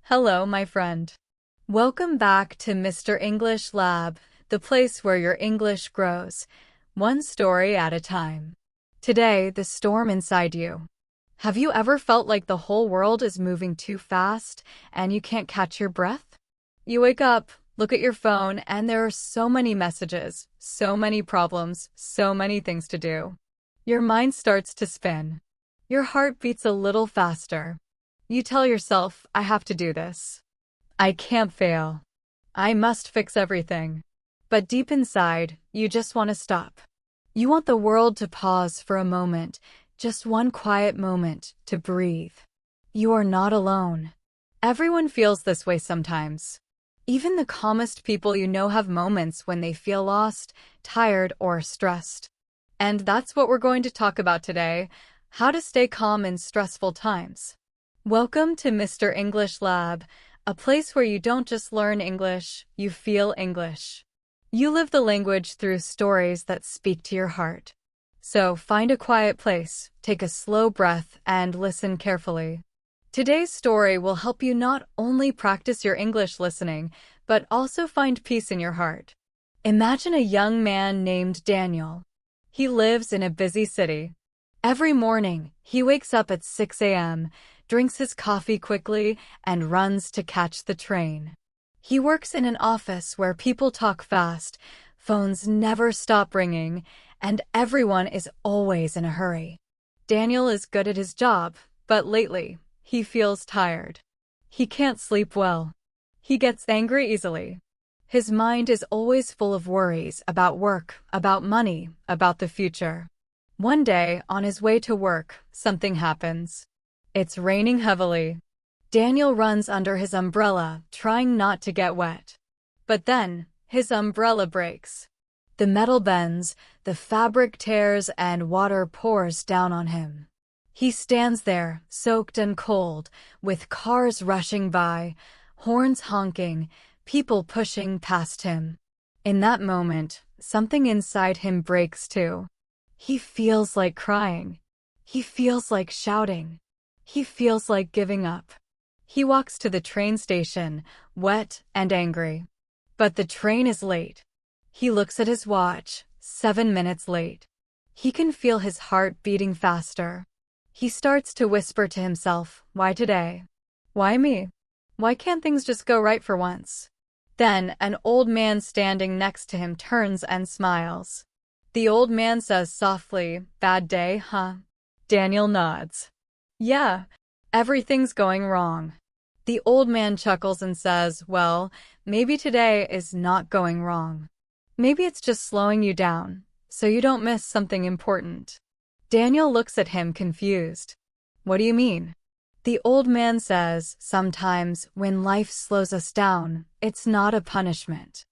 Hello, my friend. Welcome back to Mr. English Lab, the place where your English grows, one story at a time. Today, the storm inside you. Have you ever felt like the whole world is moving too fast and you can't catch your breath? You wake up, look at your phone, and there are so many messages, so many problems, so many things to do. Your mind starts to spin. Your heart beats a little faster. You tell yourself, I have to do this. I can't fail. I must fix everything. But deep inside, you just want to stop. You want the world to pause for a moment, just one quiet moment to breathe. You are not alone. Everyone feels this way sometimes. Even the calmest people you know have moments when they feel lost, tired, or stressed. And that's what we're going to talk about today, how to stay calm in stressful times. Welcome to Mr. English Lab, a place where you don't just learn English, you feel English. You live the language through stories that speak to your heart. So find a quiet place, take a slow breath, and listen carefully. Today's story will help you not only practice your English listening, but also find peace in your heart. Imagine a young man named Daniel. He lives in a busy city. Every morning, he wakes up at 6 a.m., drinks his coffee quickly, and runs to catch the train. He works in an office where people talk fast, phones never stop ringing, and everyone is always in a hurry. Daniel is good at his job, but lately, he feels tired. He can't sleep well. He gets angry easily. His mind is always full of worries about work, about money, about the future. One day, on his way to work, something happens. It's raining heavily. Daniel runs under his umbrella, trying not to get wet. But then, his umbrella breaks. The metal bends, the fabric tears, and water pours down on him. He stands there, soaked and cold, with cars rushing by, horns honking, people pushing past him. In that moment, something inside him breaks too. He feels like crying. He feels like shouting. He feels like giving up. He walks to the train station, wet and angry. But the train is late. He looks at his watch, 7 minutes late. He can feel his heart beating faster. He starts to whisper to himself, why today? Why me? Why can't things just go right for once? Then, an old man standing next to him turns and smiles. The old man says softly, bad day, huh? Daniel nods. Yeah, everything's going wrong. The old man chuckles and says, well, maybe today is not going wrong. Maybe it's just slowing you down, so you don't miss something important. Daniel looks at him confused. What do you mean? The old man says, sometimes when life slows us down, it's not a punishment.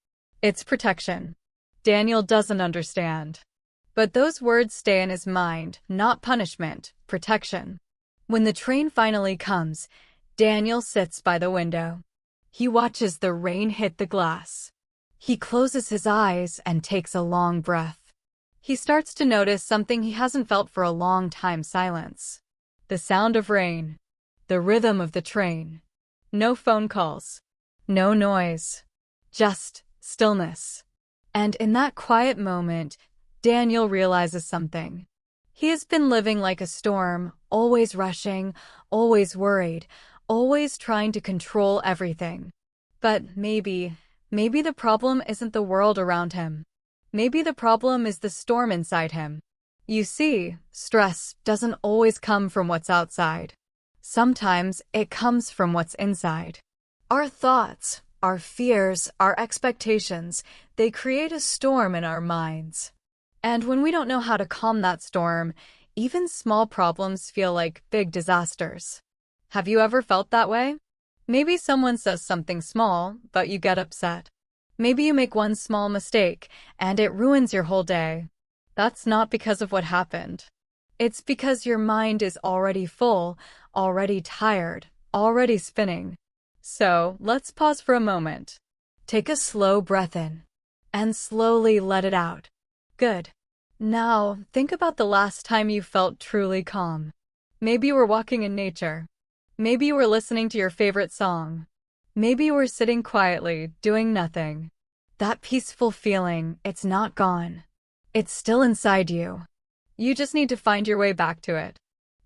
It's protection. Daniel doesn't understand. But those words stay in his mind, not punishment, protection. When the train finally comes, Daniel sits by the window. He watches the rain hit the glass. He closes his eyes and takes a long breath. He starts to notice something he hasn't felt for a long time: silence. The sound of rain. The rhythm of the train. No phone calls. No noise. Just stillness. And in that quiet moment, Daniel realizes something. He has been living like a storm, always rushing, always worried, always trying to control everything. But maybe the problem isn't the world around him. Maybe the problem is the storm inside him. You see, stress doesn't always come from what's outside. Sometimes it comes from what's inside. Our thoughts, our fears, our expectations, they create a storm in our minds. And when we don't know how to calm that storm, even small problems feel like big disasters. Have you ever felt that way? Maybe someone says something small, but you get upset. Maybe you make one small mistake, and it ruins your whole day. That's not because of what happened. It's because your mind is already full, already tired, already spinning. So, let's pause for a moment. Take a slow breath in, and slowly let it out. Good. Now, think about the last time you felt truly calm. Maybe you were walking in nature. Maybe you were listening to your favorite song. Maybe you were sitting quietly, doing nothing. That peaceful feeling, it's not gone. It's still inside you. You just need to find your way back to it.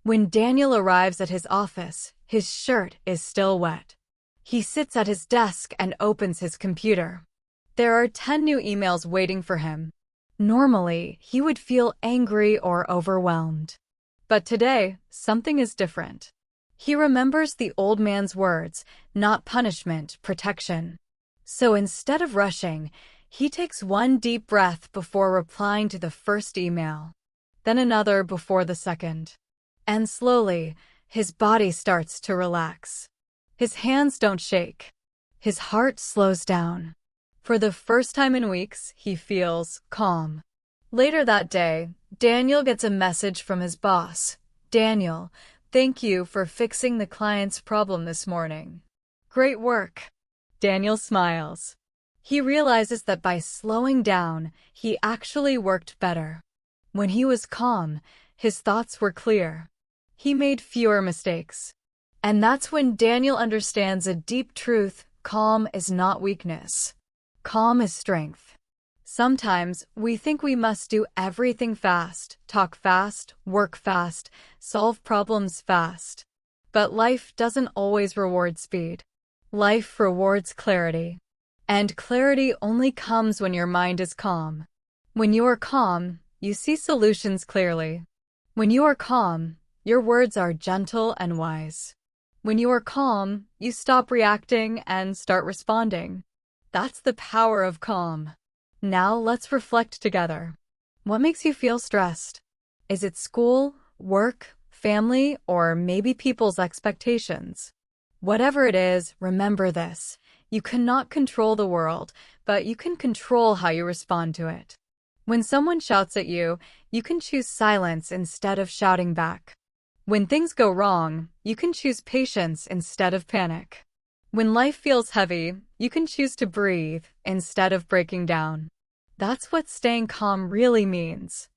When Daniel arrives at his office, his shirt is still wet. He sits at his desk and opens his computer. There are 10 new emails waiting for him. Normally, he would feel angry or overwhelmed. But today, something is different. He remembers the old man's words, not punishment, protection. So instead of rushing, he takes one deep breath before replying to the first email, then another before the second. And slowly, his body starts to relax. His hands don't shake. His heart slows down. For the first time in weeks, he feels calm. Later that day, Daniel gets a message from his boss. Daniel, thank you for fixing the client's problem this morning. Great work. Daniel smiles. He realizes that by slowing down, he actually worked better. When he was calm, his thoughts were clear. He made fewer mistakes. And that's when Daniel understands a deep truth: calm is not weakness. Calm is strength. Sometimes we think we must do everything fast, talk fast, work fast, solve problems fast. But life doesn't always reward speed. Life rewards clarity. And clarity only comes when your mind is calm. When you are calm, you see solutions clearly. When you are calm, your words are gentle and wise. When you are calm, you stop reacting and start responding. That's the power of calm. Now let's reflect together. What makes you feel stressed? Is it school, work, family, or maybe people's expectations? Whatever it is, remember this: you cannot control the world, but you can control how you respond to it. When someone shouts at you, you can choose silence instead of shouting back. When things go wrong, you can choose patience instead of panic. When life feels heavy, you can choose to breathe instead of breaking down. That's what staying calm really means.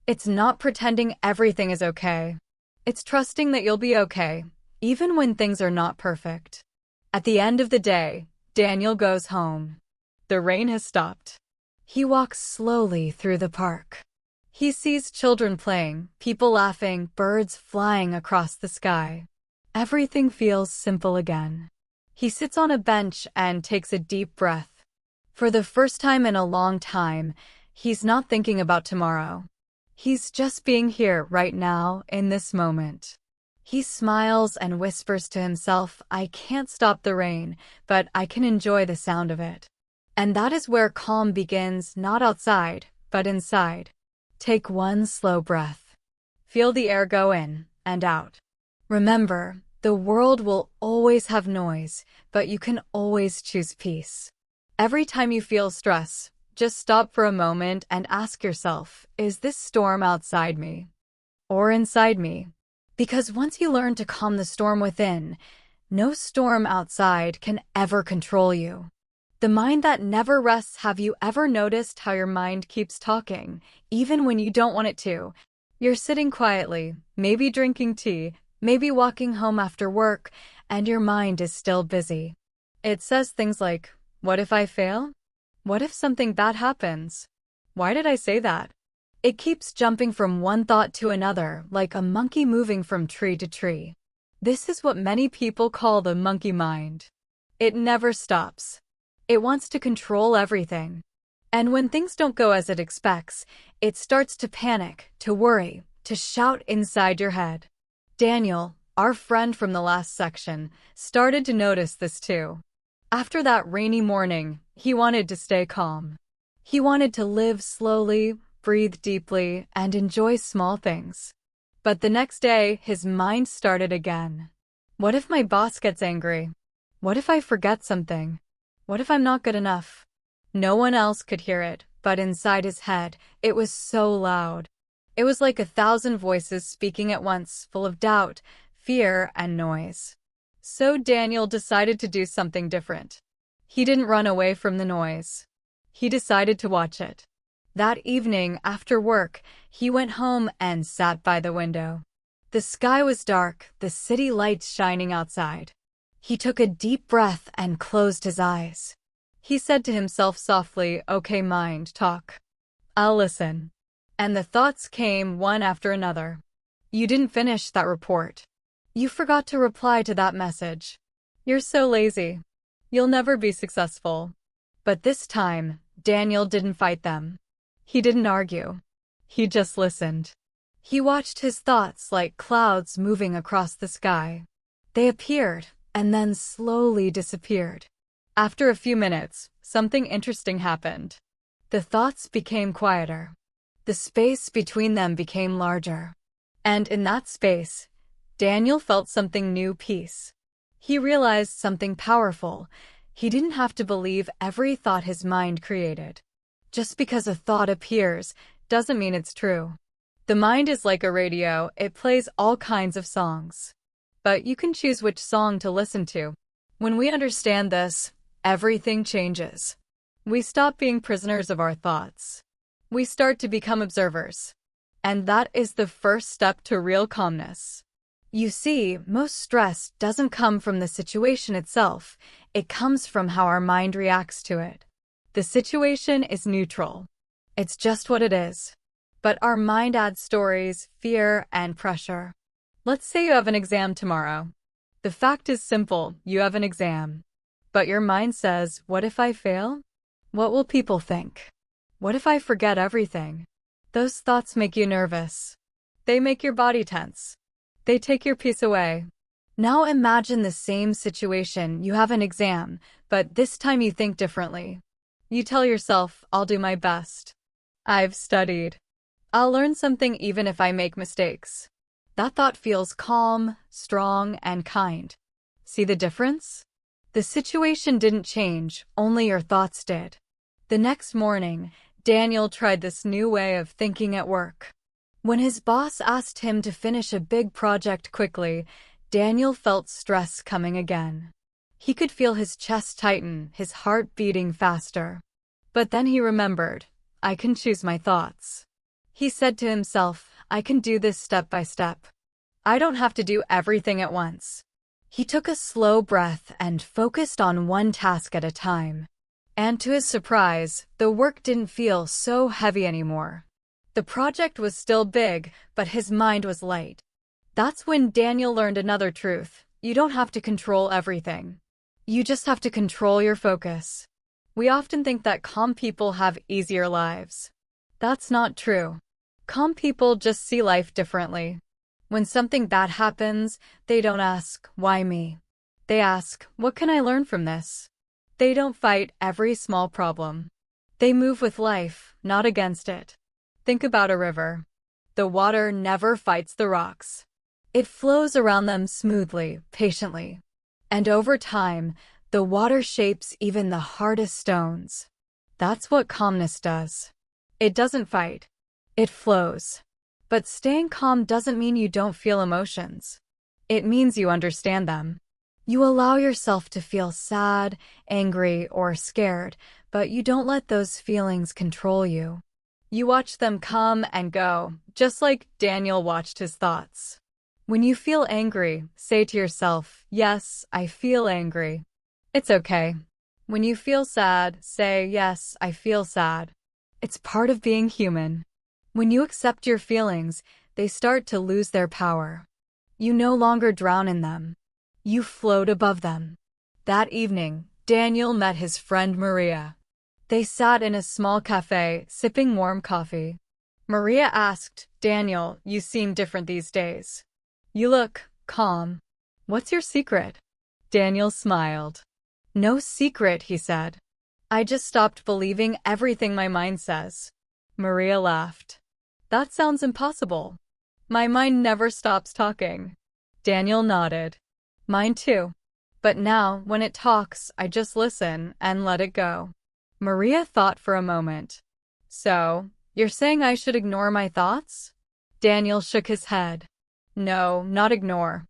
It's not pretending everything is okay. It's trusting that you'll be okay, even when things are not perfect. At the end of the day, Daniel goes home. The rain has stopped. He walks slowly through the park. He sees children playing, people laughing, birds flying across the sky. Everything feels simple again. He sits on a bench and takes a deep breath. For the first time in a long time, he's not thinking about tomorrow. He's just being here right now, in this moment. He smiles and whispers to himself, I can't stop the rain, but I can enjoy the sound of it. And that is where calm begins, not outside, but inside. Take one slow breath. Feel the air go in and out. Remember, the world will always have noise, but you can always choose peace. Every time you feel stress, just stop for a moment and ask yourself, is this storm outside me or inside me? Because once you learn to calm the storm within, no storm outside can ever control you. The mind that never rests. Have you ever noticed how your mind keeps talking, even when you don't want it to? You're sitting quietly, maybe drinking tea, maybe walking home after work, and your mind is still busy. It says things like, what if I fail? What if something bad happens? Why did I say that? It keeps jumping from one thought to another, like a monkey moving from tree to tree. This is what many people call the monkey mind. It never stops. It wants to control everything. And when things don't go as it expects, it starts to panic, to worry, to shout inside your head. Daniel, our friend from the last section, started to notice this too. After that rainy morning, he wanted to stay calm. He wanted to live slowly, breathe deeply, and enjoy small things. But the next day, his mind started again. What if my boss gets angry? What if I forget something? What if I'm not good enough? No one else could hear it, but inside his head, it was so loud. It was like 1,000 voices speaking at once, full of doubt, fear, and noise. So Daniel decided to do something different. He didn't run away from the noise. He decided to watch it. That evening, after work, he went home and sat by the window. The sky was dark, the city lights shining outside. He took a deep breath and closed his eyes. He said to himself softly, "Okay, mind, talk. I'll listen." And the thoughts came one after another. "You didn't finish that report. You forgot to reply to that message. You're so lazy. You'll never be successful." But this time, Daniel didn't fight them. He didn't argue. He just listened. He watched his thoughts like clouds moving across the sky. They appeared and then slowly disappeared. After a few minutes, something interesting happened. The thoughts became quieter. The space between them became larger. And in that space, Daniel felt something new: peace. He realized something powerful. He didn't have to believe every thought his mind created. Just because a thought appears doesn't mean it's true. The mind is like a radio, it plays all kinds of songs. But you can choose which song to listen to. When we understand this, everything changes. We stop being prisoners of our thoughts. We start to become observers. And that is the first step to real calmness. You see, most stress doesn't come from the situation itself, it comes from how our mind reacts to it. The situation is neutral. It's just what it is. But our mind adds stories, fear, and pressure. Let's say you have an exam tomorrow. The fact is simple: you have an exam. But your mind says, "What if I fail? What will people think? What if I forget everything?" Those thoughts make you nervous. They make your body tense. They take your peace away. Now imagine the same situation: you have an exam, but this time you think differently. You tell yourself, "I'll do my best. I've studied. I'll learn something even if I make mistakes." That thought feels calm, strong, and kind. See the difference? The situation didn't change, only your thoughts did. The next morning, Daniel tried this new way of thinking at work. When his boss asked him to finish a big project quickly, Daniel felt stress coming again. He could feel his chest tighten, his heart beating faster. But then he remembered, "I can choose my thoughts." He said to himself, "I can do this step by step. I don't have to do everything at once." He took a slow breath and focused on one task at a time. And to his surprise, the work didn't feel so heavy anymore. The project was still big, but his mind was light. That's when Daniel learned another truth: you don't have to control everything. You just have to control your focus. We often think that calm people have easier lives. That's not true. Calm people just see life differently. When something bad happens, they don't ask, "Why me?" They ask, "What can I learn from this?" They don't fight every small problem. They move with life, not against it. Think about a river. The water never fights the rocks. It flows around them smoothly, patiently. And over time, the water shapes even the hardest stones. That's what calmness does. It doesn't fight. It flows. But staying calm doesn't mean you don't feel emotions. It means you understand them. You allow yourself to feel sad, angry, or scared, but you don't let those feelings control you. You watch them come and go, just like Daniel watched his thoughts. When you feel angry, say to yourself, "Yes, I feel angry. It's okay." When you feel sad, say, "Yes, I feel sad. It's part of being human." When you accept your feelings, they start to lose their power. You no longer drown in them. You float above them. That evening, Daniel met his friend Maria. They sat in a small cafe, sipping warm coffee. Maria asked, "Daniel, you seem different these days. You look calm. What's your secret?" Daniel smiled. "No secret," he said. "I just stopped believing everything my mind says." Maria laughed. "That sounds impossible. My mind never stops talking." Daniel nodded. "Mine too. But now, when it talks, I just listen and let it go." Maria thought for a moment. "So, you're saying I should ignore my thoughts?" Daniel shook his head. "No, not ignore.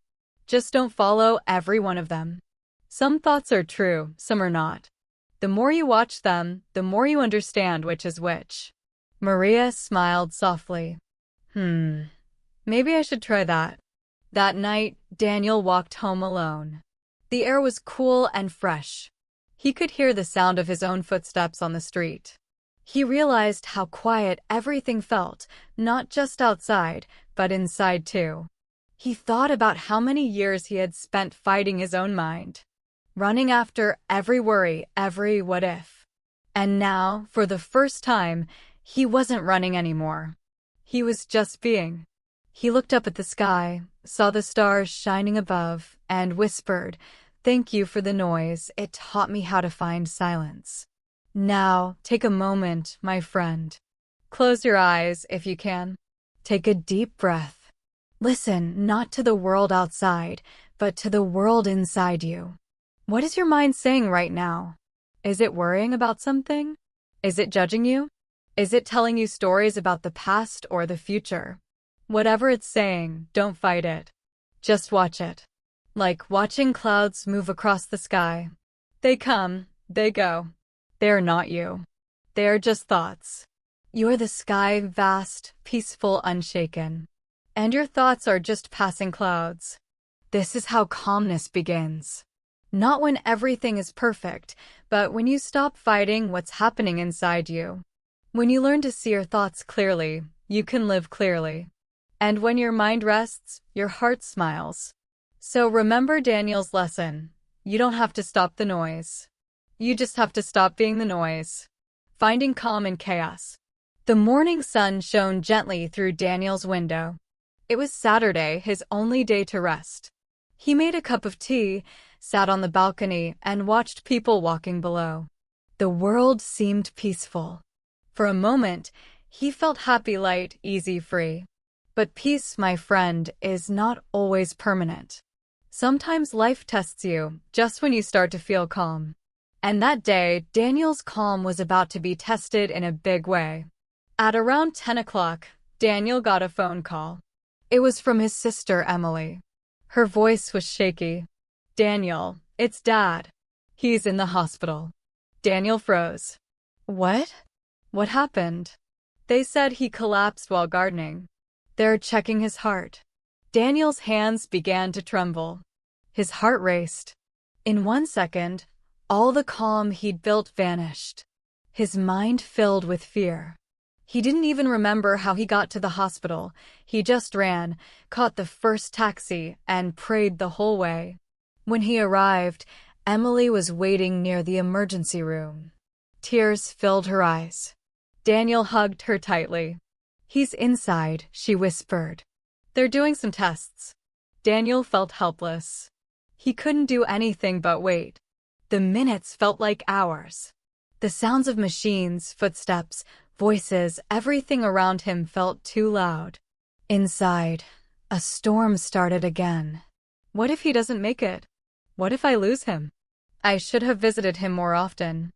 Just don't follow every one of them. Some thoughts are true, some are not. The more you watch them, the more you understand which is which." Maria smiled softly. Maybe I should try that." That night, Daniel walked home alone. The air was cool and fresh. He could hear the sound of his own footsteps on the street. He realized how quiet everything felt, not just outside, but inside too. He thought about how many years he had spent fighting his own mind, running after every worry, every what if. And now, for the first time, he wasn't running anymore. He was just being. He looked up at the sky, saw the stars shining above, and whispered, "Thank you for the noise, it taught me how to find silence." Now, take a moment, my friend. Close your eyes if you can. Take a deep breath. Listen not to the world outside, but to the world inside you. What is your mind saying right now? Is it worrying about something? Is it judging you? Is it telling you stories about the past or the future? Whatever it's saying, don't fight it. Just watch it. Like watching clouds move across the sky. They come, they go. They're not you. They're just thoughts. You're the sky, vast, peaceful, unshaken. And your thoughts are just passing clouds. This is how calmness begins. Not when everything is perfect, but when you stop fighting what's happening inside you. When you learn to see your thoughts clearly, you can live clearly. And when your mind rests, your heart smiles. So remember Daniel's lesson. You don't have to stop the noise. You just have to stop being the noise. Finding calm in chaos. The morning sun shone gently through Daniel's window. It was Saturday, his only day to rest. He made a cup of tea, sat on the balcony, and watched people walking below. The world seemed peaceful. For a moment, he felt happy, light, easy, free. But peace, my friend, is not always permanent. Sometimes life tests you just when you start to feel calm. And that day, Daniel's calm was about to be tested in a big way. At around 10 o'clock, Daniel got a phone call. It was from his sister, Emily. Her voice was shaky. "Daniel, it's Dad. He's in the hospital." Daniel froze. "What? What happened?" "They said he collapsed while gardening. They're checking his heart." Daniel's hands began to tremble. His heart raced. In 1 second, all the calm he'd built vanished. His mind filled with fear. He didn't even remember how he got to the hospital. He just ran, caught the first taxi, and prayed the whole way. When he arrived, Emily was waiting near the emergency room. Tears filled her eyes. Daniel hugged her tightly. "He's inside," she whispered. "They're doing some tests." Daniel felt helpless. He couldn't do anything but wait. The minutes felt like hours. The sounds of machines, footsteps, voices, everything around him felt too loud. Inside, a storm started again. What if he doesn't make it? What if I lose him? I should have visited him more often.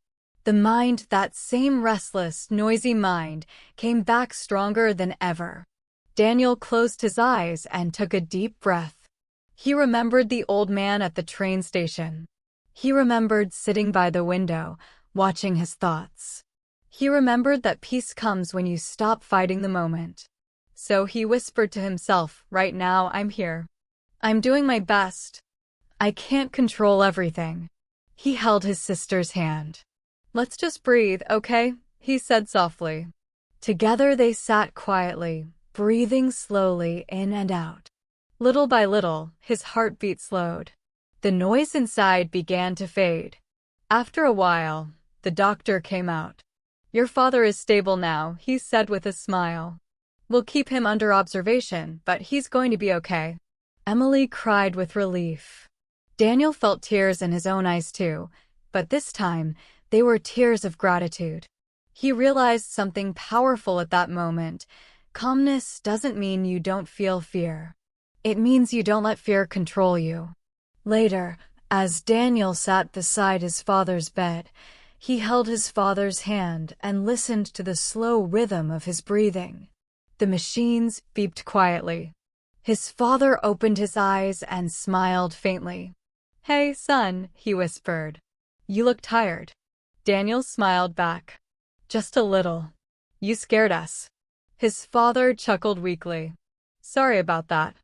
The mind, that same restless, noisy mind, came back stronger than ever. Daniel closed his eyes and took a deep breath. He remembered the old man at the train station. He remembered sitting by the window, watching his thoughts. He remembered that peace comes when you stop fighting the moment. So he whispered to himself, "Right now, I'm here. I'm doing my best. I can't control everything." He held his sister's hand. "Let's just breathe, okay?" he said softly. Together they sat quietly, breathing slowly in and out. Little by little, his heartbeat slowed. The noise inside began to fade. After a while, the doctor came out. "Your father is stable now," he said with a smile. "We'll keep him under observation, but he's going to be okay." Emily cried with relief. Daniel felt tears in his own eyes too, but this time, they were tears of gratitude. He realized something powerful at that moment. Calmness doesn't mean you don't feel fear. It means you don't let fear control you. Later, as Daniel sat beside his father's bed, he held his father's hand and listened to the slow rhythm of his breathing. The machines beeped quietly. His father opened his eyes and smiled faintly. "Hey, son," he whispered. "You look tired." Daniel smiled back. "Just a little. You scared us." His father chuckled weakly. "Sorry about that."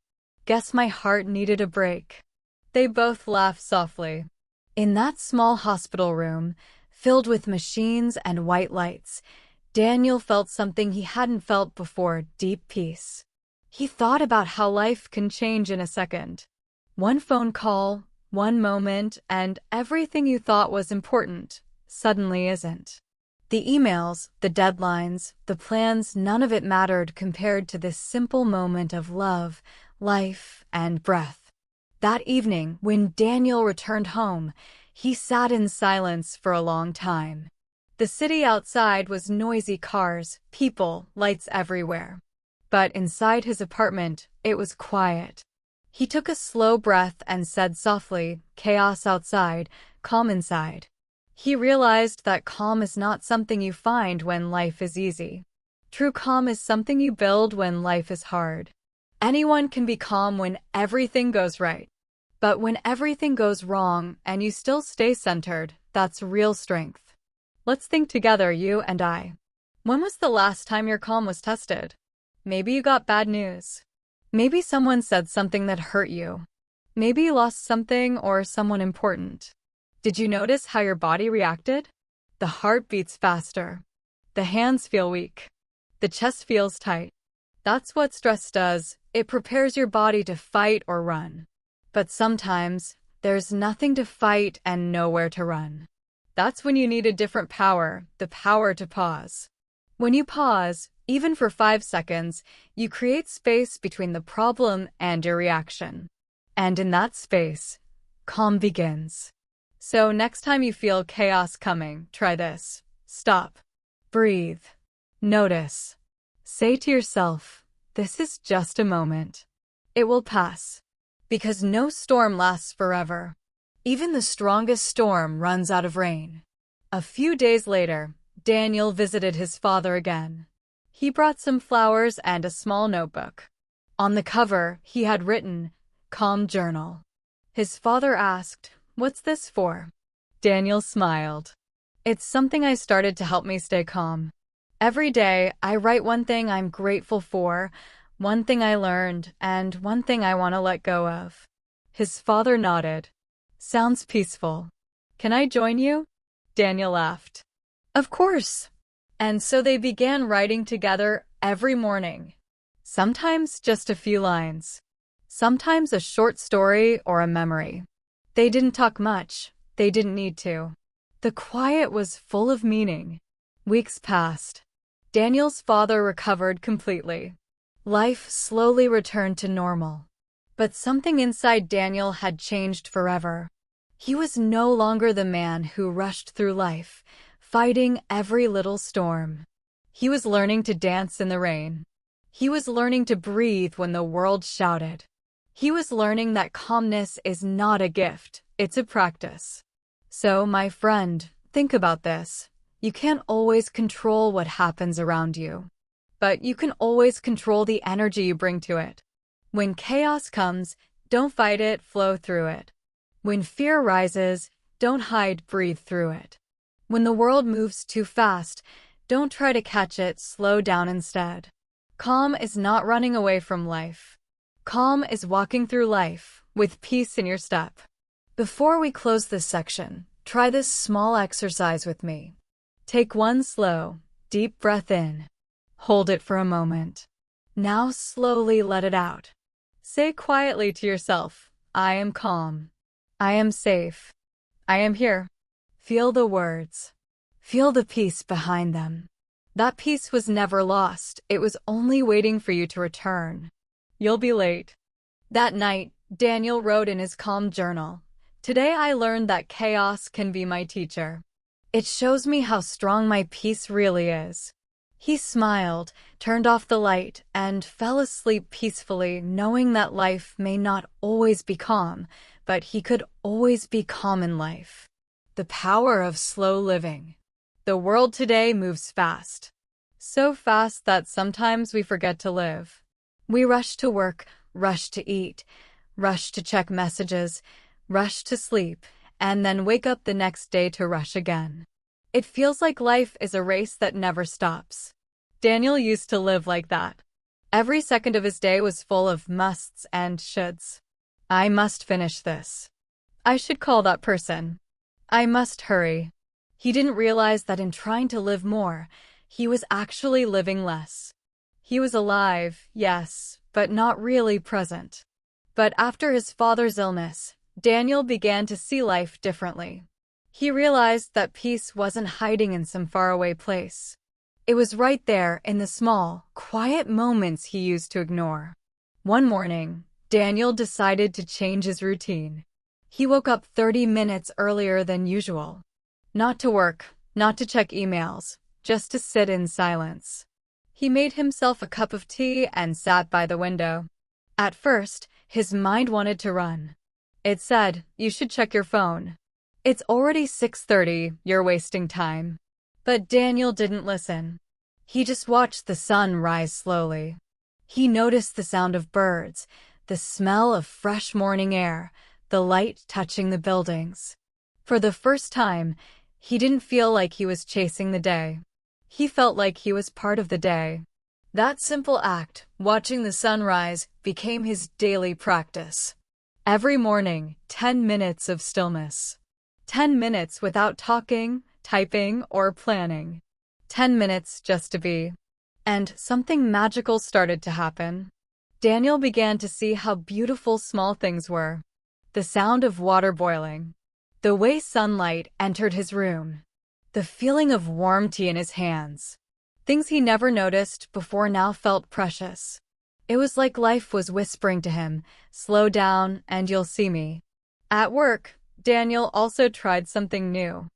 Guess my heart needed a break." They both laughed softly. In that small hospital room, filled with machines and white lights, Daniel felt something he hadn't felt before: deep peace. He thought about how life can change in a second. One phone call, one moment, and everything you thought was important suddenly isn't. The emails, the deadlines, the plans, none of it mattered compared to this simple moment of love, life, and breath. That evening, when Daniel returned home, he sat in silence for a long time. The city outside was noisy: cars, people, lights everywhere. But inside his apartment, it was quiet. He took a slow breath and said softly, "Chaos outside, calm inside." He realized that calm is not something you find when life is easy. True calm is something you build when life is hard. Anyone can be calm when everything goes right. But when everything goes wrong and you still stay centered, that's real strength. Let's think together, you and I. When was the last time your calm was tested? Maybe you got bad news. Maybe someone said something that hurt you. Maybe you lost something or someone important. Did you notice how your body reacted? The heart beats faster. The hands feel weak. The chest feels tight. That's what stress does. It prepares your body to fight or run. But sometimes, there's nothing to fight and nowhere to run. That's when you need a different power, the power to pause. When you pause, even for 5 seconds, you create space between the problem and your reaction. And in that space, calm begins. So next time you feel chaos coming, try this. Stop. Breathe. Notice. Say to yourself, "This is just a moment. It will pass." Because no storm lasts forever. Even the strongest storm runs out of rain. A few days later, Daniel visited his father again. He brought some flowers and a small notebook. On the cover, he had written, "Calm Journal." His father asked, "What's this for?" Daniel smiled. "It's something I started to help me stay calm. Every day, I write one thing I'm grateful for, one thing I learned, and one thing I want to let go of." His father nodded. "Sounds peaceful. Can I join you?" Daniel laughed. "Of course." And so they began writing together every morning. Sometimes just a few lines. Sometimes a short story or a memory. They didn't talk much. They didn't need to. The quiet was full of meaning. Weeks passed. Daniel's father recovered completely. Life slowly returned to normal. But something inside Daniel had changed forever. He was no longer the man who rushed through life, fighting every little storm. He was learning to dance in the rain. He was learning to breathe when the world shouted. He was learning that calmness is not a gift, it's a practice. So, my friend, think about this. You can't always control what happens around you. But you can always control the energy you bring to it. When chaos comes, don't fight it, flow through it. When fear rises, don't hide, breathe through it. When the world moves too fast, don't try to catch it, slow down instead. Calm is not running away from life. Calm is walking through life with peace in your step. Before we close this section, try this small exercise with me. Take one slow, deep breath in. Hold it for a moment. Now slowly let it out. Say quietly to yourself, "I am calm. I am safe. I am here." Feel the words. Feel the peace behind them. That peace was never lost. It was only waiting for you to return. You'll be late. That night, Daniel wrote in his calm journal, "Today I learned that chaos can be my teacher. It shows me how strong my peace really is." He smiled, turned off the light, and fell asleep peacefully, knowing that life may not always be calm, but he could always be calm in life. The power of slow living. The world today moves fast. So fast that sometimes we forget to live. We rush to work, rush to eat, rush to check messages, rush to sleep, and then wake up the next day to rush again. It feels like life is a race that never stops. Daniel used to live like that. Every second of his day was full of musts and shoulds. I must finish this. I should call that person. I must hurry. He didn't realize that in trying to live more, he was actually living less. He was alive, yes, but not really present. But after his father's illness, Daniel began to see life differently. He realized that peace wasn't hiding in some faraway place. It was right there in the small, quiet moments he used to ignore. One morning, Daniel decided to change his routine. He woke up 30 minutes earlier than usual. Not to work, not to check emails, just to sit in silence. He made himself a cup of tea and sat by the window. At first, his mind wanted to run. It said, "You should check your phone. It's already 6:30, you're wasting time." But Daniel didn't listen. He just watched the sun rise slowly. He noticed the sound of birds, the smell of fresh morning air, the light touching the buildings. For the first time, he didn't feel like he was chasing the day. He felt like he was part of the day. That simple act, watching the sunrise, became his daily practice. Every morning, 10 minutes of stillness. 10 minutes without talking, typing, or planning. 10 minutes just to be. And something magical started to happen. Daniel began to see how beautiful small things were. The sound of water boiling. The way sunlight entered his room. The feeling of warmth in his hands. Things he never noticed before now felt precious. It was like life was whispering to him, "Slow down and you'll see me." At work, Daniel also tried something new.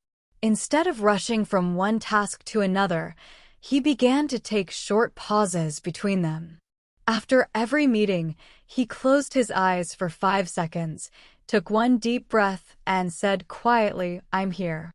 Instead of rushing from one task to another, he began to take short pauses between them. After every meeting, he closed his eyes for 5 seconds, took one deep breath, and said quietly, "I'm here.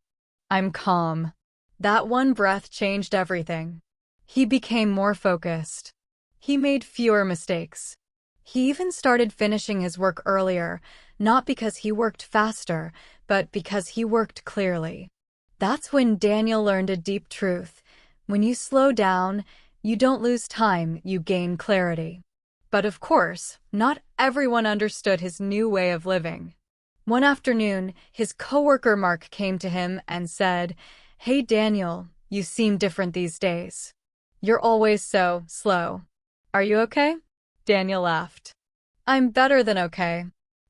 I'm calm." That one breath changed everything. He became more focused. He made fewer mistakes. He even started finishing his work earlier, not because he worked faster, but because he worked clearly. That's when Daniel learned a deep truth. When you slow down, you don't lose time, you gain clarity. But of course, not everyone understood his new way of living. One afternoon, his coworker Mark came to him and said, "Hey Daniel, you seem different these days. You're always so slow. Are you okay?" Daniel laughed. "I'm better than okay.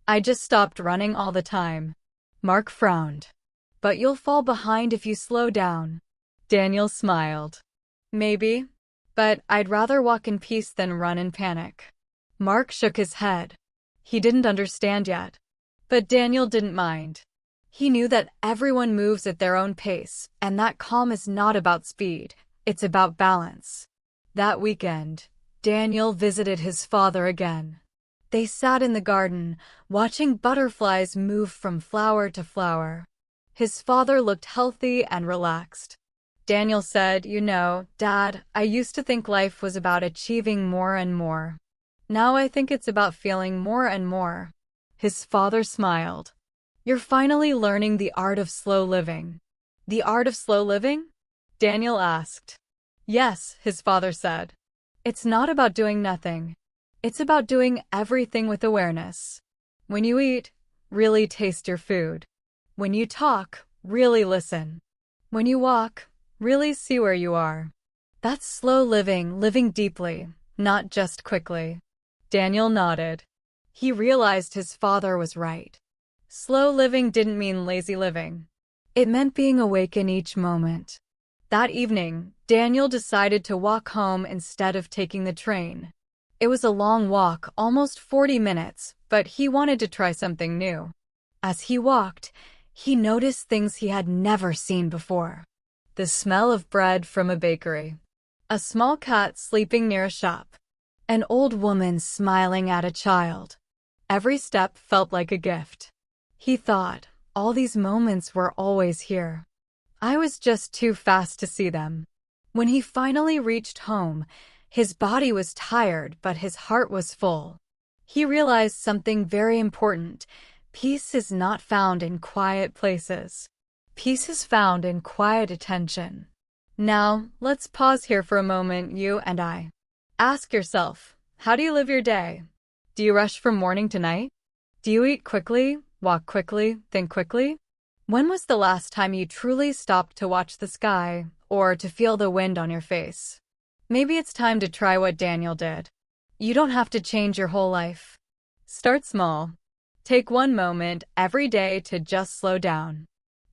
I just stopped running all the time." Mark frowned. "But you'll fall behind if you slow down." Daniel smiled. "Maybe, but I'd rather walk in peace than run in panic." Mark shook his head. He didn't understand yet. But Daniel didn't mind. He knew that everyone moves at their own pace, and that calm is not about speed, it's about balance. That weekend, Daniel visited his father again. They sat in the garden, watching butterflies move from flower to flower. His father looked healthy and relaxed. Daniel said, "You know, Dad, I used to think life was about achieving more and more. Now I think it's about feeling more and more." His father smiled. "You're finally learning the art of slow living." "The art of slow living?" Daniel asked. "Yes," his father said. "It's not about doing nothing. It's about doing everything with awareness. When you eat, really taste your food. When you talk, really listen. When you walk, really see where you are. That's slow living, living deeply, not just quickly." Daniel nodded. He realized his father was right. Slow living didn't mean lazy living. It meant being awake in each moment. That evening, Daniel decided to walk home instead of taking the train. It was a long walk, almost 40 minutes, but he wanted to try something new. As he walked, he noticed things he had never seen before. The smell of bread from a bakery. A small cat sleeping near a shop. An old woman smiling at a child. Every step felt like a gift. He thought, all these moments were always here. I was just too fast to see them. When he finally reached home, his body was tired, but his heart was full. He realized something very important. Peace is not found in quiet places. Peace is found in quiet attention. Now, let's pause here for a moment, you and I. Ask yourself, how do you live your day? Do you rush from morning to night? Do you eat quickly, walk quickly, think quickly? When was the last time you truly stopped to watch the sky or to feel the wind on your face? Maybe it's time to try what Daniel did. You don't have to change your whole life. Start small. Take one moment every day to just slow down.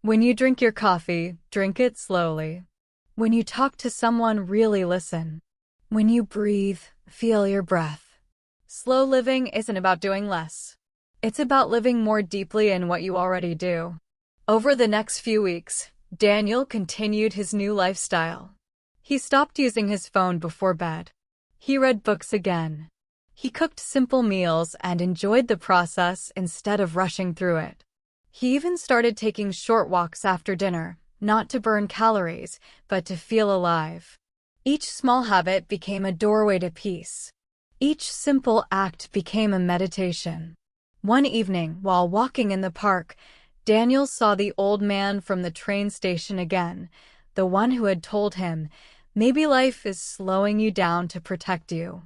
When you drink your coffee, drink it slowly. When you talk to someone, really listen. When you breathe, feel your breath. Slow living isn't about doing less. It's about living more deeply in what you already do. Over the next few weeks, Daniel continued his new lifestyle. He stopped using his phone before bed. He read books again. He cooked simple meals and enjoyed the process instead of rushing through it. He even started taking short walks after dinner, not to burn calories, but to feel alive. Each small habit became a doorway to peace. Each simple act became a meditation. One evening, while walking in the park, Daniel saw the old man from the train station again, the one who had told him, "Maybe life is slowing you down to protect you."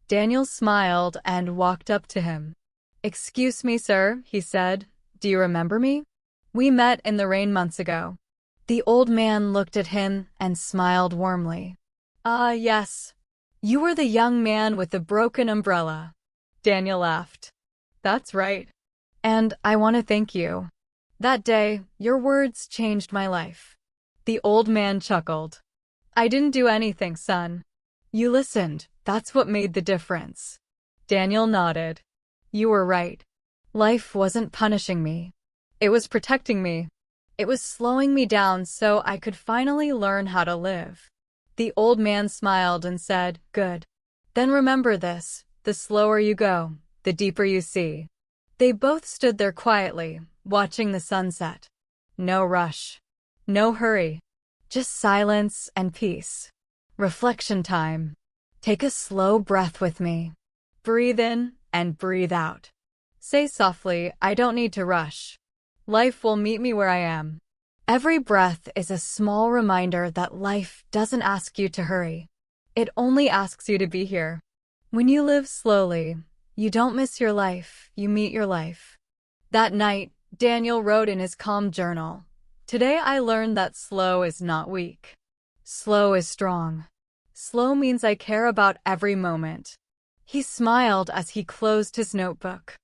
Daniel smiled and walked up to him. "Excuse me, sir," he said. "Do you remember me? We met in the rain months ago." The old man looked at him and smiled warmly. "Ah, yes. You were the young man with the broken umbrella." Daniel laughed. "That's right. And I want to thank you. That day, your words changed my life." The old man chuckled. "I didn't do anything, son. You listened. That's what made the difference." Daniel nodded. "You were right. Life wasn't punishing me. It was protecting me. It was slowing me down so I could finally learn how to live." The old man smiled and said, "Good. Then remember this, the slower you go, the deeper you see." They both stood there quietly, watching the sunset. No rush. No hurry. Just silence and peace. Reflection time. Take a slow breath with me. Breathe in and breathe out. Say softly, "I don't need to rush. Life will meet me where I am." Every breath is a small reminder that life doesn't ask you to hurry. It only asks you to be here. When you live slowly, you don't miss your life, you meet your life. That night, Daniel wrote in his calm journal, "Today I learned that slow is not weak. Slow is strong. Slow means I care about every moment." He smiled as he closed his notebook.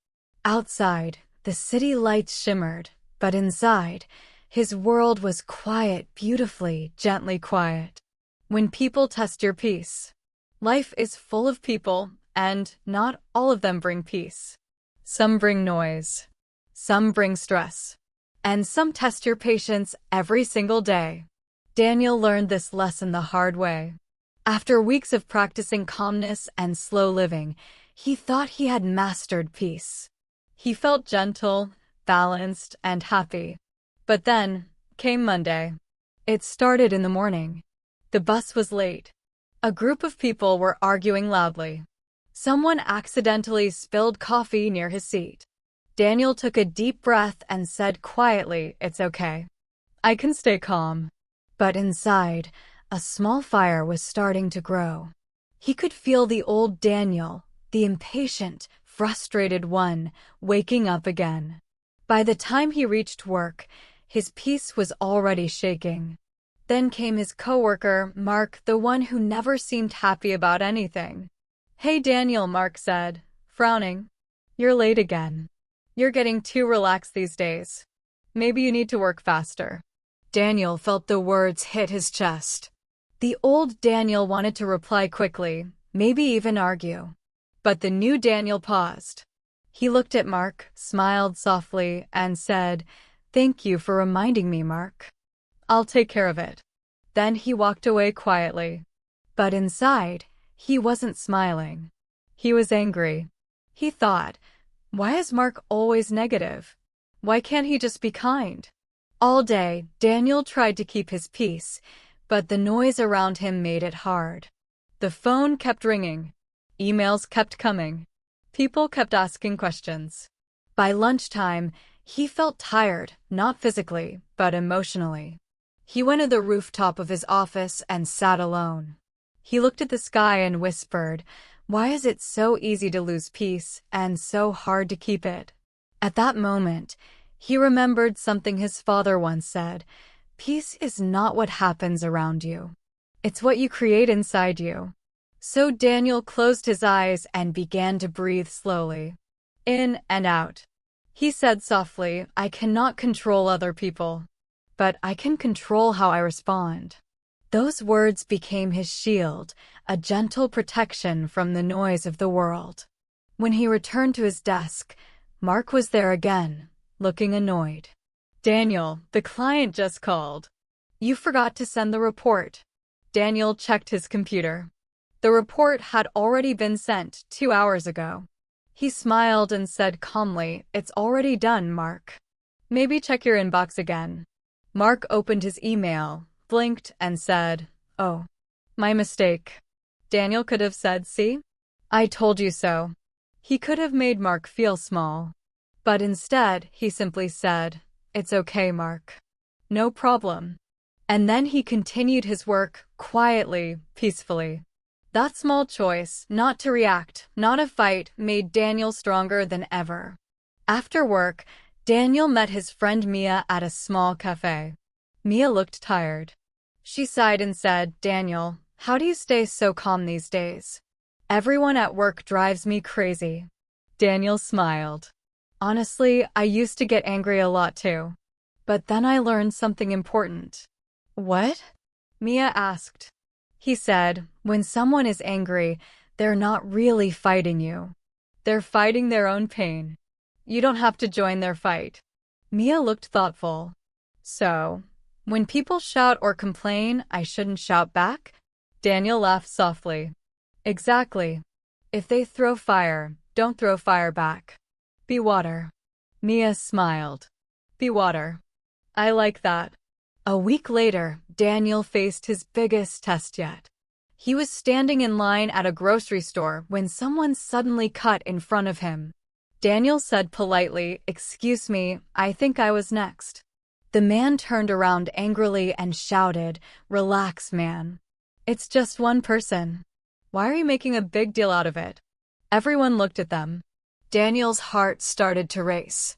Outside, the city lights shimmered, but inside, his world was quiet, beautifully, gently quiet. When people test your peace, life is full of people, and not all of them bring peace. Some bring noise. Some bring stress. And some test your patience every single day. Daniel learned this lesson the hard way. After weeks of practicing calmness and slow living, he thought he had mastered peace. He felt gentle, balanced, and happy. But then came Monday. It started in the morning. The bus was late. A group of people were arguing loudly. Someone accidentally spilled coffee near his seat. Daniel took a deep breath and said quietly, "It's okay. I can stay calm." But inside, a small fire was starting to grow. He could feel the old Daniel, the impatient, frustrated one, waking up again. By the time he reached work, his peace was already shaking. Then came his coworker, Mark, the one who never seemed happy about anything. "Hey Daniel," Mark said, frowning. "You're late again. You're getting too relaxed these days. Maybe you need to work faster." Daniel felt the words hit his chest. The old Daniel wanted to reply quickly, maybe even argue. But the new Daniel paused. He looked at Mark, smiled softly, and said, "Thank you for reminding me, Mark. I'll take care of it." Then he walked away quietly. But inside, he wasn't smiling. He was angry. He thought, why is Mark always negative? Why can't he just be kind? All day, Daniel tried to keep his peace, but the noise around him made it hard. The phone kept ringing. Emails kept coming. People kept asking questions. By lunchtime, he felt tired, not physically, but emotionally. He went to the rooftop of his office and sat alone. He looked at the sky and whispered, "Why is it so easy to lose peace and so hard to keep it?" At that moment, he remembered something his father once said, "Peace is not what happens around you. It's what you create inside you." So Daniel closed his eyes and began to breathe slowly, in and out. He said softly, "I cannot control other people, but I can control how I respond." Those words became his shield, a gentle protection from the noise of the world. When he returned to his desk, Mark was there again, looking annoyed. "Daniel, the client just called. You forgot to send the report." Daniel checked his computer. The report had already been sent 2 hours ago. He smiled and said calmly, "It's already done, Mark. Maybe check your inbox again." Mark opened his email, blinked, and said, "Oh, my mistake." Daniel could have said, "See? I told you so." He could have made Mark feel small. But instead, he simply said, "It's okay, Mark. No problem." And then he continued his work, quietly, peacefully. That small choice, not to react, not to fight, made Daniel stronger than ever. After work, Daniel met his friend Mia at a small cafe. Mia looked tired. She sighed and said, "Daniel, how do you stay so calm these days? Everyone at work drives me crazy." Daniel smiled. "Honestly, I used to get angry a lot too. But then I learned something important." "What?" Mia asked. He said, "When someone is angry, they're not really fighting you. They're fighting their own pain. You don't have to join their fight." Mia looked thoughtful. "So, when people shout or complain, I shouldn't shout back?" Daniel laughed softly. "Exactly. If they throw fire, don't throw fire back. Be water." Mia smiled. "Be water. I like that." A week later, Daniel faced his biggest test yet. He was standing in line at a grocery store when someone suddenly cut in front of him. Daniel said politely, "Excuse me, I think I was next." The man turned around angrily and shouted, "Relax, man. It's just one person. Why are you making a big deal out of it?" Everyone looked at them. Daniel's heart started to race.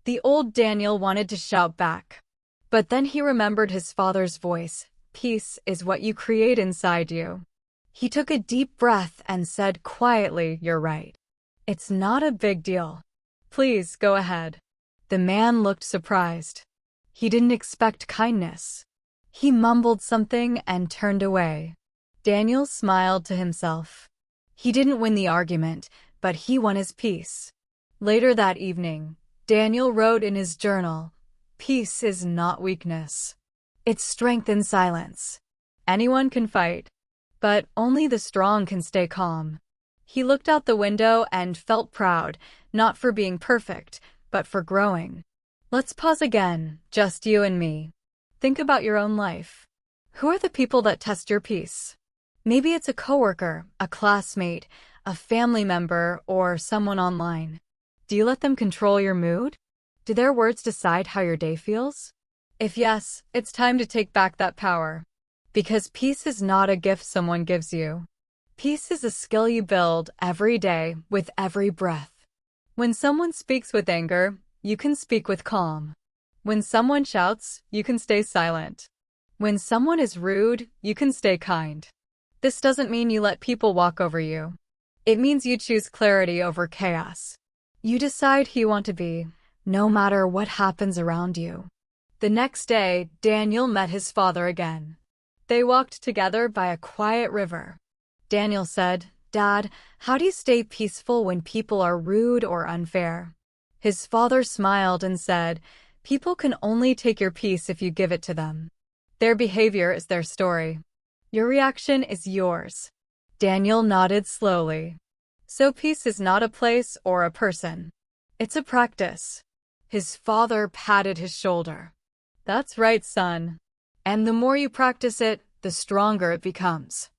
The old Daniel wanted to shout back. But then he remembered his father's voice, "Peace is what you create inside you." He took a deep breath and said quietly, "You're right. It's not a big deal. Please go ahead." The man looked surprised. He didn't expect kindness. He mumbled something and turned away. Daniel smiled to himself. He didn't win the argument, but he won his peace. Later that evening, Daniel wrote in his journal, "Peace is not weakness. It's strength in silence. Anyone can fight, but only the strong can stay calm." He looked out the window and felt proud, not for being perfect, but for growing. Let's pause again, just you and me. Think about your own life. Who are the people that test your peace? Maybe it's a coworker, a classmate, a family member, or someone online. Do you let them control your mood? Do their words decide how your day feels? If yes, it's time to take back that power. Because peace is not a gift someone gives you. Peace is a skill you build every day with every breath. When someone speaks with anger, you can speak with calm. When someone shouts, you can stay silent. When someone is rude, you can stay kind. This doesn't mean you let people walk over you. It means you choose clarity over chaos. You decide who you want to be, no matter what happens around you. The next day, Daniel met his father again. They walked together by a quiet river. Daniel said, "Dad, how do you stay peaceful when people are rude or unfair?" His father smiled and said, "People can only take your peace if you give it to them. Their behavior is their story. Your reaction is yours." Daniel nodded slowly. So peace is not a place or a person. It's a practice. His father patted his shoulder. "That's right, son. And the more you practice it, the stronger it becomes."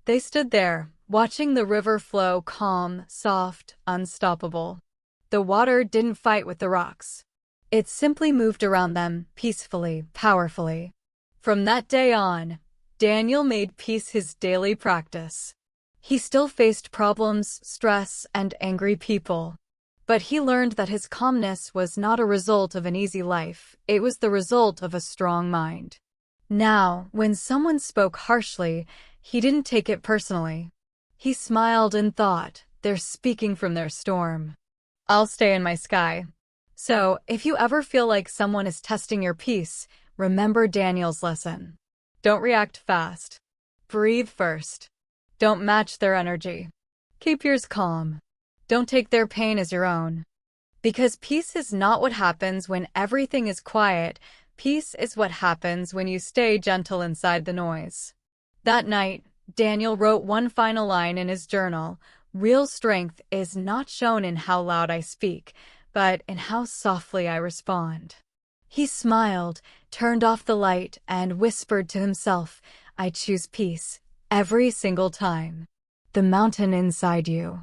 They stood there, watching the river flow calm, soft, unstoppable. The water didn't fight with the rocks. It simply moved around them, peacefully, powerfully. From that day on, Daniel made peace his daily practice. He still faced problems, stress, and angry people. But he learned that his calmness was not a result of an easy life, it was the result of a strong mind. Now, when someone spoke harshly, he didn't take it personally. He smiled and thought, they're speaking from their storm. I'll stay in my sky. So, if you ever feel like someone is testing your peace, remember Daniel's lesson. Don't react fast. Breathe first. Don't match their energy. Keep yours calm. Don't take their pain as your own. Because peace is not what happens when everything is quiet. Peace is what happens when you stay gentle inside the noise. That night, Daniel wrote one final line in his journal. Real strength is not shown in how loud I speak, but in how softly I respond. He smiled, turned off the light, and whispered to himself, I choose peace, every single time. The mountain inside you.